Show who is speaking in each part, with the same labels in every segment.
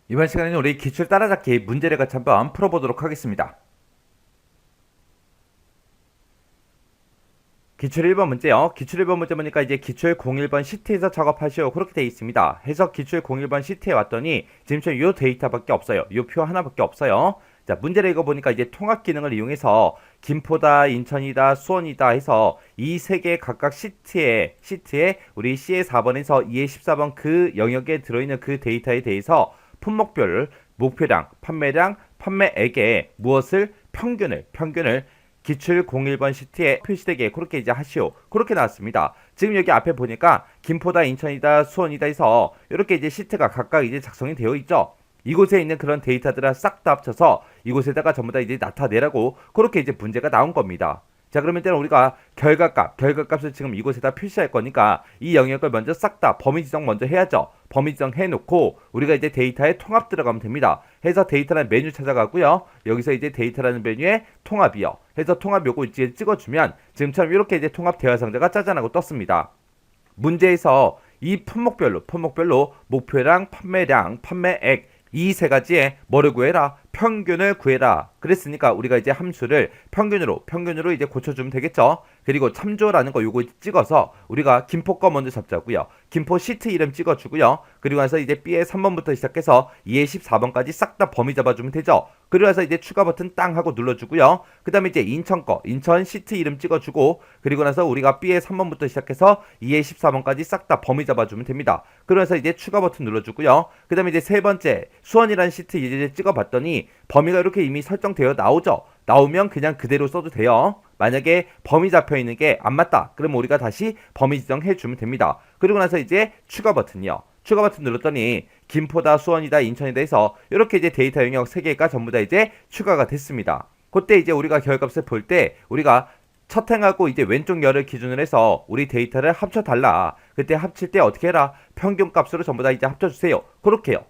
Speaker 1: 이번 시간에는 우리 기출 따라잡기 문제를 같이 한번 풀어보도록 하겠습니다. 기출 1번 문제요. 기출 1번 문제 보니까 이제 기출 01번 시트에서 작업하시오. 그렇게 되어 있습니다. 해서 기출 01번 시트에 왔더니 지금 요 데이터밖에 없어요. 요 표 하나밖에 없어요. 자, 문제를 읽어보니까 이제 통합 기능을 이용해서 김포다, 인천이다, 수원이다 해서 이 세 개 각각 시트에 우리 C의 4번에서 E의 14번 그 영역에 들어있는 그 데이터에 대해서 품목별, 목표량, 판매량, 판매액에 무엇을 평균을 기출 01번 시트에 표시되게 그렇게 이제 하시오. 그렇게 나왔습니다. 지금 여기 앞에 보니까 김포다, 인천이다, 수원이다 해서 이렇게 이제 시트가 각각 이제 작성이 되어 있죠. 이곳에 있는 그런 데이터들을 싹 다 합쳐서 이곳에다가 전부 다 이제 나타내라고 그렇게 이제 문제가 나온 겁니다. 자, 그러면 일단 우리가 결과값을 지금 이곳에다 표시할 거니까 이 영역을 먼저 싹 다 범위 지정 먼저 해야죠. 범위 지정 해놓고 우리가 이제 데이터에 통합 들어가면 됩니다. 해서 데이터라는 메뉴 찾아가고요. 여기서 이제 데이터라는 메뉴에 통합이요. 해서 통합 요거 이제 찍어주면 지금처럼 이렇게 이제 통합 대화 상자가 짜잔하고 떴습니다. 문제에서 이 품목별로 목표량, 판매량, 판매액 이 세 가지에 뭐를 구해라? 평균을 구해라. 그랬으니까 우리가 이제 함수를 평균으로 이제 고쳐주면 되겠죠. 그리고 참조라는 거 요거 찍어서 우리가 김포 거 먼저 잡자고요. 김포 시트 이름 찍어주고요. 그리고 나서 이제 B의 3번부터 시작해서 E의 14번까지 싹 다 범위 잡아주면 되죠. 그리고 나서 이제 추가 버튼 땅 하고 눌러주고요. 그 다음에 이제 인천 시트 이름 찍어주고 그리고 나서 우리가 B의 3번부터 시작해서 E의 14번까지 싹 다 범위 잡아주면 됩니다. 그러면서 이제 추가 버튼 눌러주고요. 그 다음에 이제 세 번째 수원이라는 시트 이제 찍어봤더니 범위가 이렇게 이미 설정되어 나오죠. 나오면 그냥 그대로 써도 돼요. 만약에 범위 잡혀있는 게 안 맞다. 그럼 우리가 다시 범위 지정해 주면 됩니다. 그리고 나서 이제 추가 버튼이요. 추가 버튼 눌렀더니 김포다, 수원이다, 인천이다 해서 이렇게 이제 데이터 영역 3개가 전부 다 이제 추가가 됐습니다. 그때 이제 우리가 결과값을 볼 때 우리가 첫 행하고 이제 왼쪽 열을 기준으로 해서 우리 데이터를 합쳐달라. 그때 합칠 때 어떻게 해라? 평균값으로 전부 다 이제 합쳐주세요. 그렇게요.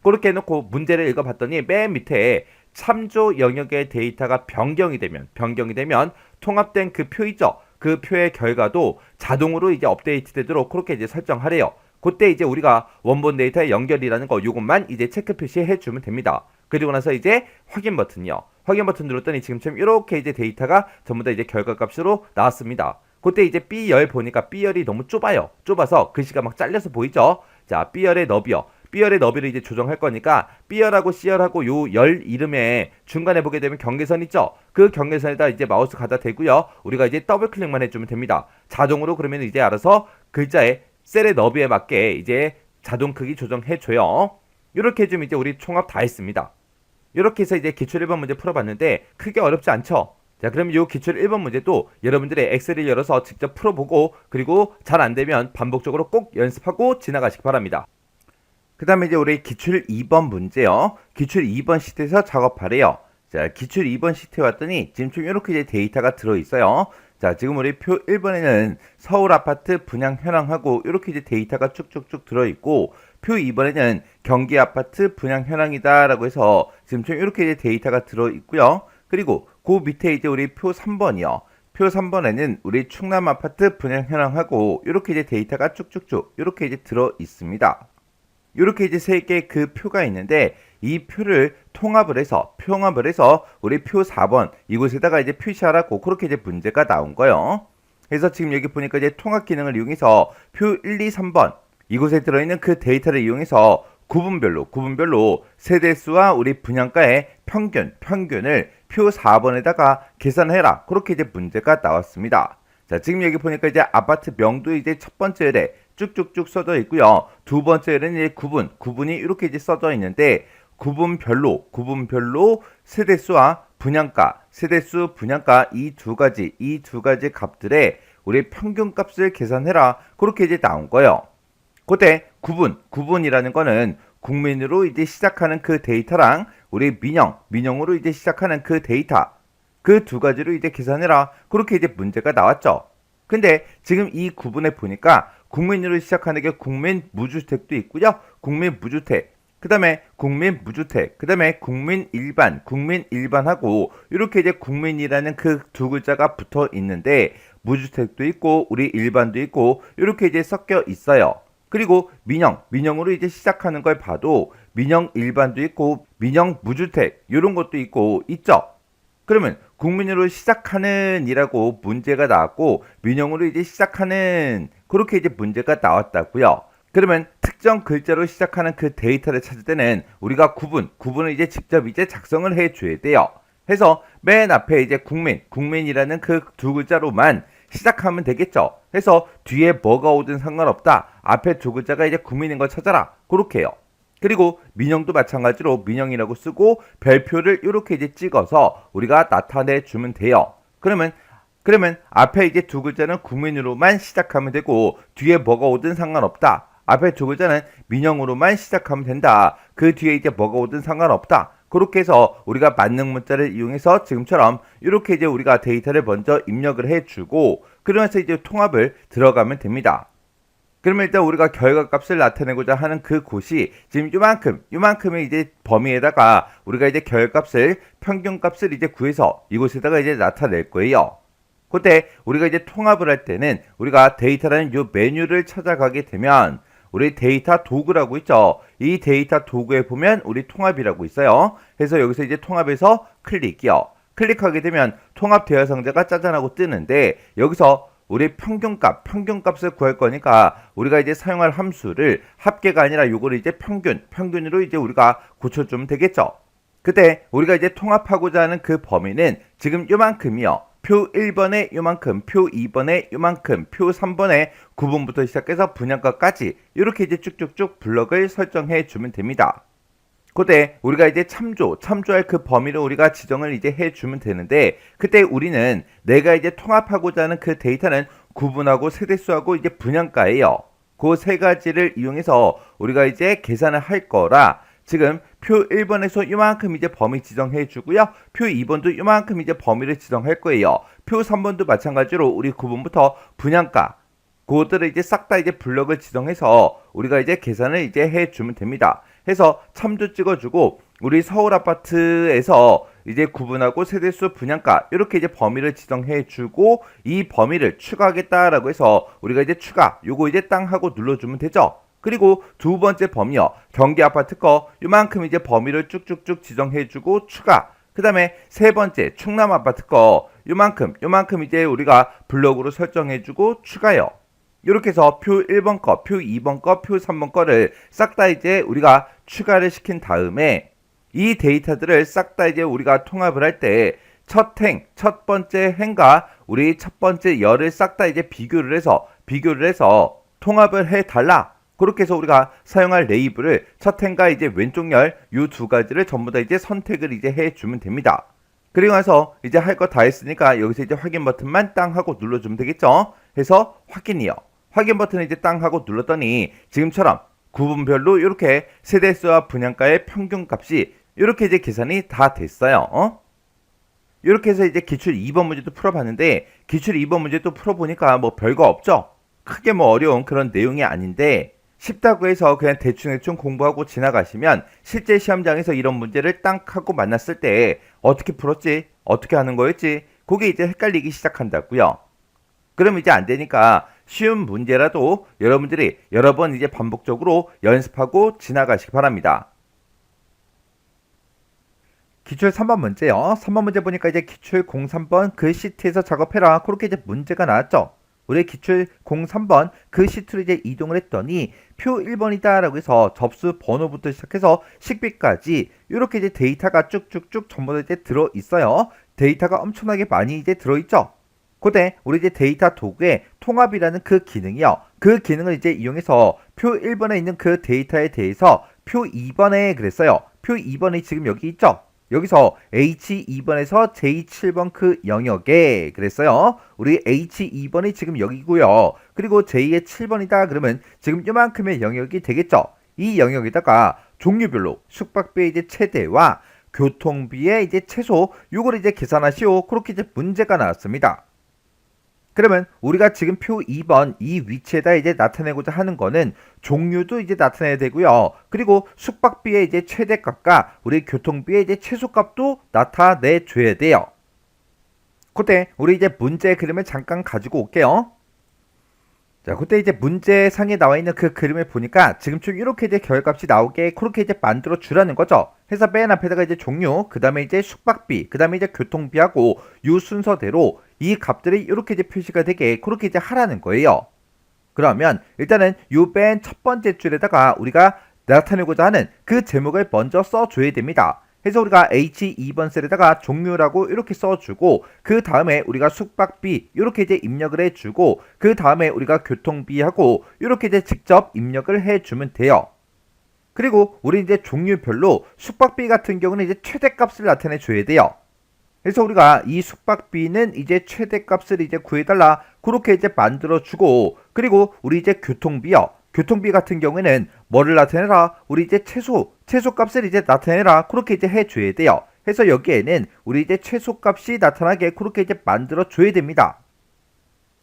Speaker 1: 그렇게 해놓고 문제를 읽어봤더니 맨 밑에 참조 영역의 데이터가 변경이 되면 통합된 그 표이죠. 그 표의 결과도 자동으로 이제 업데이트 되도록 그렇게 이제 설정하래요. 그때 이제 우리가 원본 데이터의 연결이라는 거 요것만 이제 체크 표시해 주면 됩니다. 그리고 나서 이제 확인 버튼이요. 확인 버튼 눌렀더니 지금처럼 이렇게 이제 데이터가 전부 다 이제 결과값으로 나왔습니다. 그때 이제 B열 보니까 B열이 너무 좁아요. 좁아서 글씨가 막 잘려서 보이죠? 자, B열의 너비요. B열의 너비를 이제 조정할 거니까 B열하고 C열하고 요 열 이름에 중간에 보게 되면 경계선 있죠? 그 경계선에다 이제 마우스 갖다 대고요. 우리가 이제 더블 클릭만 해주면 됩니다. 자동으로 그러면 이제 알아서 글자의 셀의 너비에 맞게 이제 자동 크기 조정해줘요. 이렇게 해주면 이제 우리 총합 다 했습니다. 이렇게 해서 이제 기출 1번 문제 풀어봤는데 크게 어렵지 않죠? 자, 그럼 이 기출 1번 문제도 여러분들의 엑셀을 열어서 직접 풀어보고 그리고 잘 안되면 반복적으로 꼭 연습하고 지나가시기 바랍니다. 그 다음에 이제 우리 기출 2번 문제요. 기출 2번 시트에서 작업하래요. 자, 기출 2번 시트에 왔더니 지금 좀 이렇게 이제 데이터가 들어있어요. 자, 지금 우리 표 1번에는 서울 아파트 분양 현황하고 이렇게 이제 데이터가 쭉쭉쭉 들어있고 표 2번에는 경기 아파트 분양 현황이다 라고 해서 지금 좀 이렇게 이제 데이터가 들어있고요. 그리고 그 밑에 이제 우리 표 3번이요. 표 3번에는 우리 충남 아파트 분양 현황하고 이렇게 이제 데이터가 쭉쭉쭉 이렇게 이제 들어있습니다. 이렇게 이제 세 개 그 표가 있는데 이 표를 통합을 해서 우리 표 4번 이곳에다가 이제 표시하라고 그렇게 이제 문제가 나온 거예요. 그래서 지금 여기 보니까 이제 통합 기능을 이용해서 표 1, 2, 3번 이곳에 들어있는 그 데이터를 이용해서 구분별로 세대수와 우리 분양가의 평균을 표 4번에다가 계산해라. 그렇게 이제 문제가 나왔습니다. 자, 지금 여기 보니까 이제 아파트 명도 이제 첫 번째 열에 쭉쭉쭉 써져 있고요. 두 번째 열에는 이제 구분이 이렇게 이제 써져 있는데 구분별로 세대수와 분양가, 이 두 가지 값들의 우리 평균값을 계산해라. 그렇게 이제 나온 거예요. 그때 구분이라는 거는 국민으로 이제 시작하는 그 데이터랑 우리 민영으로 이제 시작하는 그 데이터 그 두 가지로 이제 계산해라. 그렇게 이제 문제가 나왔죠. 근데 지금 이 구분에 보니까 국민으로 시작하는 게 국민 무주택도 있고요. 국민 무주택, 그 다음에 국민 무주택, 그 다음에 국민 일반하고 이렇게 이제 국민이라는 그 두 글자가 붙어 있는데 무주택도 있고 우리 일반도 있고 이렇게 이제 섞여 있어요. 그리고 민영으로 이제 시작하는 걸 봐도 민영 일반도 있고 민영 무주택 이런 것도 있고 있죠. 그러면 국민으로 시작하는 이라고 문제가 나왔고 민영으로 이제 시작하는 그렇게 이제 문제가 나왔다고요. 그러면 특정 글자로 시작하는 그 데이터를 찾을 때는 우리가 구분을 이제 직접 이제 작성을 해 줘야 돼요. 해서 맨 앞에 이제 국민이라는 그 두 글자로만 시작하면 되겠죠. 해서 뒤에 뭐가 오든 상관없다. 앞에 두 글자가 이제 국민인 걸 찾아라. 그렇게 해요. 그리고 민영도 마찬가지로 민영이라고 쓰고 별표를 이렇게 이제 찍어서 우리가 나타내 주면 돼요. 그러면 앞에 이제 두 글자는 국민으로만 시작하면 되고 뒤에 뭐가 오든 상관없다. 앞에 두 글자는 민영으로만 시작하면 된다. 그 뒤에 이제 뭐가 오든 상관없다. 그렇게 해서 우리가 만능 문자를 이용해서 지금처럼 이렇게 이제 우리가 데이터를 먼저 입력을 해주고 그러면서 이제 통합을 들어가면 됩니다. 그러면 일단 우리가 결과값을 나타내고자 하는 그 곳이 지금 요만큼의 이제 범위에다가 우리가 이제 결과값을 평균값을 이제 구해서 이곳에다가 이제 나타낼 거예요. 그때 우리가 이제 통합을 할 때는 우리가 데이터라는 요 메뉴를 찾아가게 되면 우리 데이터 도구라고 있죠. 이 데이터 도구에 보면 우리 통합이라고 있어요. 그래서 여기서 이제 통합에서 클릭이요. 클릭하게 되면 통합 대화 상자가 짜잔하고 뜨는데 여기서 우리 평균값을 구할 거니까 우리가 이제 사용할 함수를 합계가 아니라 요거를 이제 평균으로 이제 우리가 고쳐주면 되겠죠. 그때 우리가 이제 통합하고자 하는 그 범위는 지금 요만큼이요. 표 1번에 요만큼, 표 2번에 요만큼, 표 3번에 구분부터 시작해서 분양가까지 이렇게 이제 쭉쭉쭉 블럭을 설정해 주면 됩니다. 그때 우리가 이제 참조할 그 범위를 우리가 지정을 이제 해주면 되는데 그때 우리는 내가 이제 통합하고자 하는 그 데이터는 구분하고 세대수하고 이제 분양가예요. 그 세 가지를 이용해서 우리가 이제 계산을 할 거라 지금 표 1번에서 이만큼 이제 범위 지정해 주고요. 표 2번도 이만큼 이제 범위를 지정할 거예요. 표 3번도 마찬가지로 우리 구분부터 분양가 그것들을 이제 싹 다 이제 블럭을 지정해서 우리가 이제 계산을 이제 해 주면 됩니다. 해서 참조 찍어주고 우리 서울 아파트에서 이제 구분하고 세대수 분양가 이렇게 이제 범위를 지정해 주고 이 범위를 추가하겠다라고 해서 우리가 이제 추가 요거 이제 땅 하고 눌러주면 되죠. 그리고 두 번째 범위요. 경기 아파트 거 요만큼 이제 범위를 쭉쭉쭉 지정해 주고 추가. 그 다음에 세 번째 충남 아파트 거 요만큼 이제 우리가 블럭으로 설정해 주고 추가요. 이렇게 해서 표 1번 거, 표 2번 거, 표 3번 거를 싹 다 이제 우리가 추가를 시킨 다음에 이 데이터들을 싹 다 이제 우리가 통합을 할 때 첫 번째 행과 우리 첫 번째 열을 싹 다 이제 비교를 해서 통합을 해 달라. 그렇게 해서 우리가 사용할 레이블을 첫 행과 이제 왼쪽 열 요 두 가지를 전부 다 이제 선택을 이제 해 주면 됩니다. 그리고 나서 이제 할 거 다 했으니까 여기서 이제 확인 버튼만 땅 하고 눌러주면 되겠죠. 해서 확인이요. 확인 버튼을 이제 땅 하고 눌렀더니 지금처럼 구분별로 이렇게 세대수와 분양가의 평균값이 이렇게 이제 계산이 다 됐어요. 이렇게 해서 이제 기출 2번 문제도 풀어봤는데 기출 2번 문제도 풀어보니까 뭐 별거 없죠. 크게 뭐 어려운 그런 내용이 아닌데 쉽다고 해서 그냥 대충 공부하고 지나가시면 실제 시험장에서 이런 문제를 땅 하고 만났을 때 어떻게 풀었지? 어떻게 하는 거였지? 그게 이제 헷갈리기 시작한다고요. 그럼 이제 안 되니까 쉬운 문제라도 여러분들이 여러 번 이제 반복적으로 연습하고 지나가시기 바랍니다. 기출 3번 문제요. 3번 문제 보니까 이제 기출 03번 그 시트에서 작업해라. 그렇게 이제 문제가 나왔죠. 우리 기출 03번 그 시트로 이제 이동을 했더니 표 1번이다 라고 해서 접수 번호부터 시작해서 식비까지 이렇게 이제 데이터가 쭉쭉쭉 전부 다 이제 들어 있어요. 데이터가 엄청나게 많이 이제 들어 있죠. 그때 우리 이제 데이터 도구에 통합이라는 그 기능이요. 그 기능을 이제 이용해서 표 1번에 있는 그 데이터에 대해서 표 2번에 그랬어요. 표 2번이 지금 여기 있죠. 여기서 H2번에서 J7번 그 영역에 그랬어요. 우리 H2번이 지금 여기고요. 그리고 J의 7번이다 그러면 지금 요만큼의 영역이 되겠죠. 이 영역에다가 종류별로 숙박비의 이제 최대와 교통비의 이제 최소 요걸 이제 계산하시오. 그렇게 이제 문제가 나왔습니다. 그러면 우리가 지금 표 2번 이 위치에다 이제 나타내고자 하는 거는 종류도 이제 나타내야 되고요. 그리고 숙박비의 이제 최대값과 우리 교통비의 이제 최소값도 나타내 줘야 돼요. 그때 우리 이제 문제 그림을 잠깐 가지고 올게요. 자, 그때 이제 문제상에 나와 있는 그 그림을 보니까 지금쯤 이렇게 이제 결값이 나오게 그렇게 이제 만들어 주라는 거죠. 해서 맨 앞에다가 이제 종류, 그 다음에 이제 숙박비, 그 다음에 이제 교통비하고 이 순서대로 이 값들이 이렇게 이제 표시가 되게 그렇게 이제 하라는 거예요. 그러면 일단은 요 맨 첫 번째 줄에다가 우리가 나타내고자 하는 그 제목을 먼저 써줘야 됩니다. 그래서 우리가 H2번 셀에다가 종류라고 이렇게 써주고 그 다음에 우리가 숙박비 이렇게 이제 입력을 해주고 그 다음에 우리가 교통비하고 이렇게 이제 직접 입력을 해주면 돼요. 그리고 우리 이제 종류별로 숙박비 같은 경우는 이제 최대값을 나타내 줘야 돼요. 그래서 우리가 이 숙박비는 이제 최대값을 이제 구해달라 그렇게 이제 만들어주고 그리고 우리 이제 교통비요. 교통비 같은 경우에는 뭐를 나타내라? 우리 이제 최소값을 이제 나타내라 그렇게 이제 해줘야 돼요. 그래서 여기에는 우리 이제 최소값이 나타나게 그렇게 이제 만들어줘야 됩니다.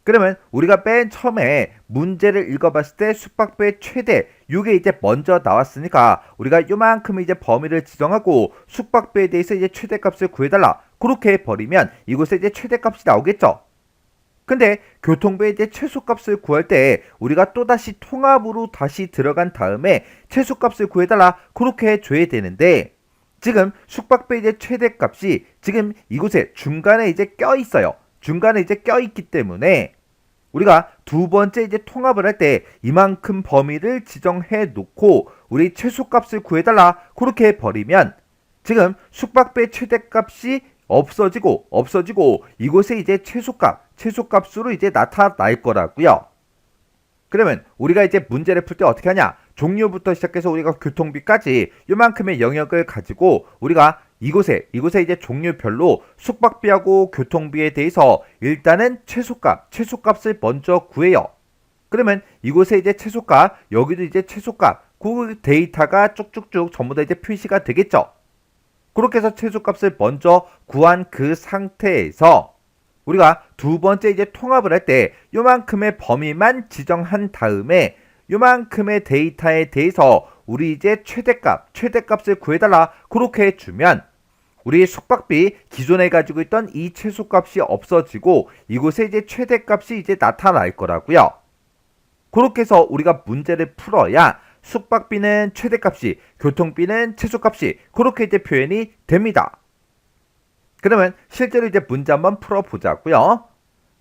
Speaker 1: 그러면 우리가 맨 처음에 문제를 읽어봤을 때 숙박비의 최대 이게 이제 먼저 나왔으니까 우리가 요만큼 이제 범위를 지정하고 숙박비에 대해서 이제 최대값을 구해달라 그렇게 해버리면 이곳에 이제 최대값이 나오겠죠. 근데 교통비에 이제 최소값을 구할 때 우리가 또다시 통합으로 다시 들어간 다음에 최소값을 구해달라 그렇게 해줘야 되는데 지금 숙박비의 이제 최대값이 지금 이곳에 중간에 이제 껴있어요. 중간에 이제 껴있기 때문에 우리가 두 번째 이제 통합을 할 때 이만큼 범위를 지정해 놓고 우리 최소값을 구해달라 그렇게 해버리면 지금 숙박비의 최대값이 없어지고 이곳에 이제 최소값으로 이제 나타날 거라고요. 그러면 우리가 이제 문제를 풀 때 어떻게 하냐? 종류부터 시작해서 우리가 교통비까지 이만큼의 영역을 가지고 우리가 이곳에 이제 종류별로 숙박비하고 교통비에 대해서 일단은 최소값을 먼저 구해요. 그러면 이곳에 이제 최소값, 여기도 이제 최소값, 그 데이터가 쭉쭉쭉 전부 다 이제 표시가 되겠죠. 그렇게 해서 최소값을 먼저 구한 그 상태에서 우리가 두 번째 이제 통합을 할 때 요만큼의 범위만 지정한 다음에 요만큼의 데이터에 대해서 우리 이제 최대값을 구해달라 그렇게 해주면 우리 숙박비 기존에 가지고 있던 이 최소값이 없어지고 이곳에 이제 최대값이 이제 나타날 거라고요. 그렇게 해서 우리가 문제를 풀어야 숙박비는 최대값이, 교통비는 최소값이 그렇게 이제 표현이 됩니다. 그러면 실제로 이제 문제 한번 풀어보자고요.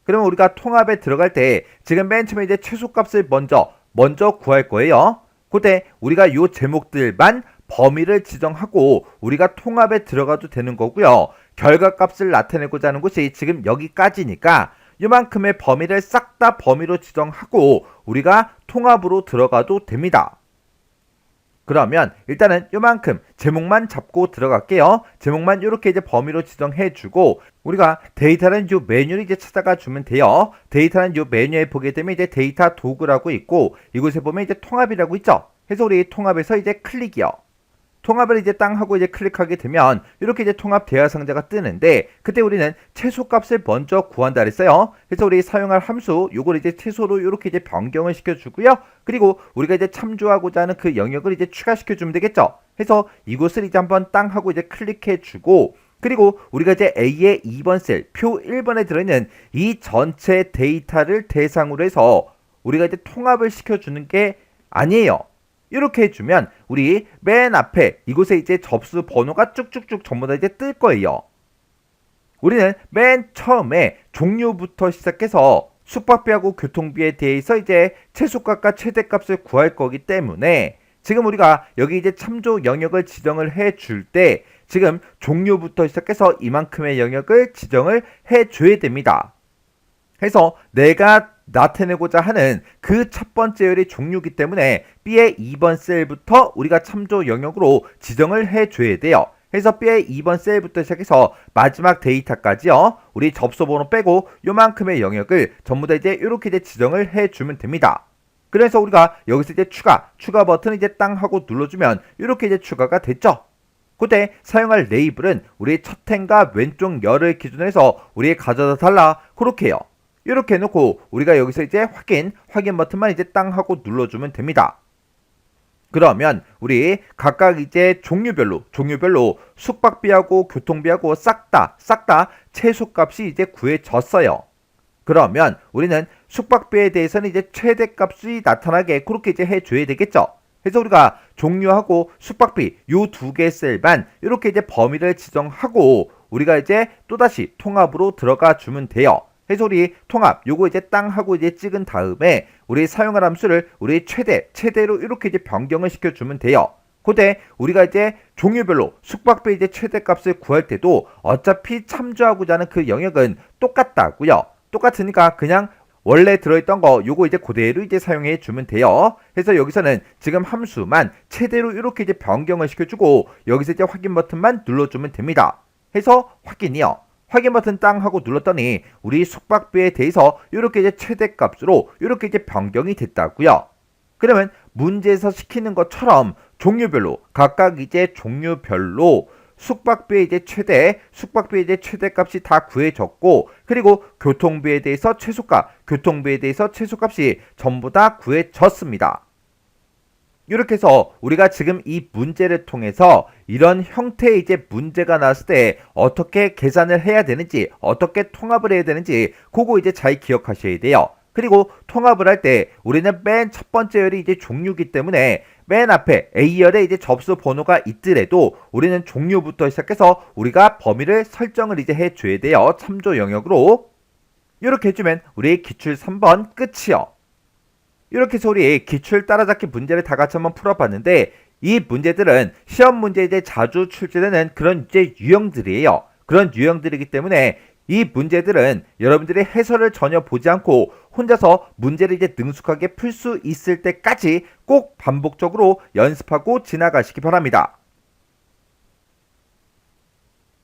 Speaker 1: 그러면 우리가 통합에 들어갈 때 지금 맨 처음에 이제 최소값을 먼저 구할 거예요. 그때 우리가 요 제목들만 범위를 지정하고 우리가 통합에 들어가도 되는 거고요. 결과값을 나타내고자 하는 곳이 지금 여기까지니까 요만큼의 범위를 싹 다 범위로 지정하고 우리가 통합으로 들어가도 됩니다. 그러면 일단은 요만큼 제목만 잡고 들어갈게요. 제목만 이렇게 이제 범위로 지정해주고 우리가 데이터는 요 메뉴를 이제 찾아가 주면 돼요. 데이터는 요 메뉴에 보게 되면 이제 데이터 도구라고 있고 이곳에 보면 이제 통합이라고 있죠. 그래서 우리 통합에서 이제 클릭이요. 통합을 이제 땅 하고 이제 클릭하게 되면 이렇게 이제 통합 대화 상자가 뜨는데 그때 우리는 최소값을 먼저 구한다 그랬어요. 그래서 우리 사용할 함수 요걸 이제 최소로 이렇게 이제 변경을 시켜주고요. 그리고 우리가 이제 참조하고자 하는 그 영역을 이제 추가시켜주면 되겠죠. 그래서 이곳을 이제 한번 땅 하고 이제 클릭해주고 그리고 우리가 이제 A의 2번 셀, 표 1번에 들어있는 이 전체 데이터를 대상으로 해서 우리가 이제 통합을 시켜주는 게 아니에요. 이렇게 해주면 우리 맨 앞에 이곳에 이제 접수 번호가 쭉쭉쭉 전부 다 이제 뜰 거예요. 우리는 맨 처음에 종류부터 시작해서 숙박비하고 교통비에 대해서 이제 최소값과 최대값을 구할 거기 때문에 지금 우리가 여기 이제 참조 영역을 지정을 해줄 때 지금 종류부터 시작해서 이만큼의 영역을 지정을 해줘야 됩니다. 그래서 내가 나타내고자 하는 그 첫 번째 열이 종류이기 때문에 B의 2번 셀부터 우리가 참조 영역으로 지정을 해줘야 돼요. 그래서 B의 2번 셀부터 시작해서 마지막 데이터까지요. 우리 접수번호 빼고 요만큼의 영역을 전부 다 이제 이렇게 이제 지정을 해주면 됩니다. 그래서 우리가 여기서 이제 추가 버튼을 이제 땅 하고 눌러주면 이렇게 이제 추가가 됐죠. 그때 사용할 레이블은 우리 첫 행과 왼쪽 열을 기준으로 해서 우리 가져다 달라 그렇게 해요. 이렇게 해놓고 우리가 여기서 이제 확인 버튼만 이제 땅 하고 눌러주면 됩니다. 그러면 우리 각각 이제 종류별로 숙박비하고 교통비하고 싹 다 최소값이 이제 구해졌어요. 그러면 우리는 숙박비에 대해서는 이제 최대값이 나타나게 그렇게 이제 해줘야 되겠죠. 그래서 우리가 종료하고 숙박비 요 두 개 셀만 이렇게 이제 범위를 지정하고 우리가 이제 또다시 통합으로 들어가 주면 돼요. 그래서 우리 통합 요거 이제 땅 하고 이제 찍은 다음에 우리 사용할 함수를 우리 최대로 이렇게 이제 변경을 시켜주면 돼요. 그때 우리가 이제 종류별로 숙박비 이제 최대값을 구할 때도 어차피 참조하고자 하는 그 영역은 똑같다고요. 똑같으니까 그냥 원래 들어있던 거 요거 이제 그대로 이제 사용해 주면 돼요. 그래서 여기서는 지금 함수만 최대로 이렇게 이제 변경을 시켜주고 여기서 이제 확인 버튼만 눌러주면 됩니다. 해서 확인이요. 확인 버튼 땅 하고 눌렀더니 우리 숙박비에 대해서 이렇게 이제 최대값으로 이렇게 이제 변경이 됐다고요. 그러면 문제에서 시키는 것처럼 종류별로 각각 이제 종류별로 숙박비의 이제 숙박비의 이제 최대값이 다 구해졌고 그리고 교통비에 대해서 최소값, 교통비에 대해서 최소값이 전부 다 구해졌습니다. 이렇게 해서 우리가 지금 이 문제를 통해서 이런 형태의 이제 문제가 나왔을 때 어떻게 계산을 해야 되는지 어떻게 통합을 해야 되는지 그거 이제 잘 기억하셔야 돼요. 그리고 통합을 할 때 우리는 맨 첫 번째 열이 이제 종류이기 때문에 맨 앞에 A열에 이제 접수 번호가 있더라도 우리는 종류부터 시작해서 우리가 범위를 설정을 이제 해줘야 돼요. 참조 영역으로. 이렇게 해주면 우리 기출 3번 끝이요. 이렇게 해서 우리 기출 따라잡기 문제를 다 같이 한번 풀어봤는데 이 문제들은 시험 문제에 이제 자주 출제되는 그런 이제 유형들이에요. 그런 유형들이기 때문에 이 문제들은 여러분들이 해설을 전혀 보지 않고 혼자서 문제를 이제 능숙하게 풀 수 있을 때까지 꼭 반복적으로 연습하고 지나가시기 바랍니다.